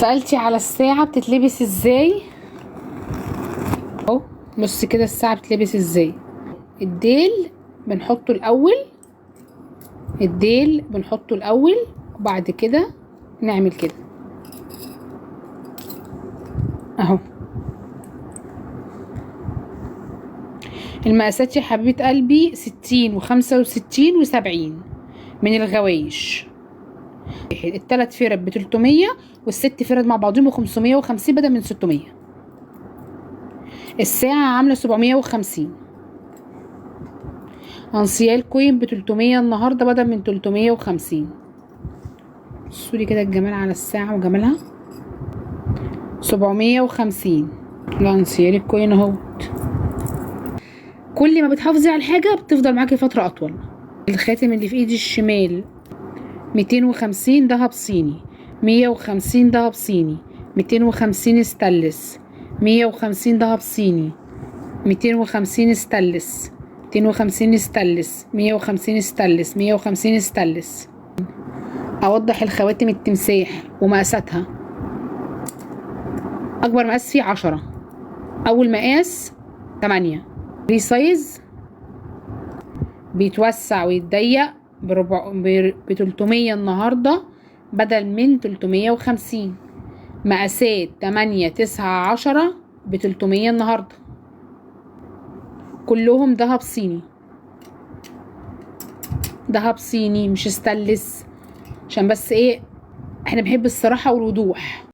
سألتي على الساعة بتتلبس ازاي؟ اهو بص كده الساعة بتتلبس ازاي. الديل بنحطه الاول وبعد كده نعمل كده اهو. المقاسات يا حبيبة قلبي 60 و65 و70 من الغوايش. ال3 فرد ب300 وال6 فرد مع بعضهم ب550 بدل من 600. الساعة عاملة 750. انسيال كوين ب300 النهاردة بدل من 350. بصولي كده الجمال على الساعة وجمالها. 750 الانسيال الكوين اهوت. كل ما بتحافظي على الحاجة بتفضل معاكي فترة أطول. الخاتم اللي في ايدي الشمال 250 دهب صيني، 150 دهب صيني، 250 استانلس، 150 دهب صيني، 250 استانلس، 250 استانلس، 150 استانلس، 150 استانلس. أوضح الخواتم التمساح ومقاساتها. أكبر مقاس فيه 10، أول مقاس 8، فري سايز بيتوسع ويتضيق ب300 النهارده بدل من 350. مقاسات 8 9 10 ب300 النهارده. كلهم دهب صيني، دهب صيني مش استانلس، عشان بس ايه احنا بنحب الصراحه والوضوح.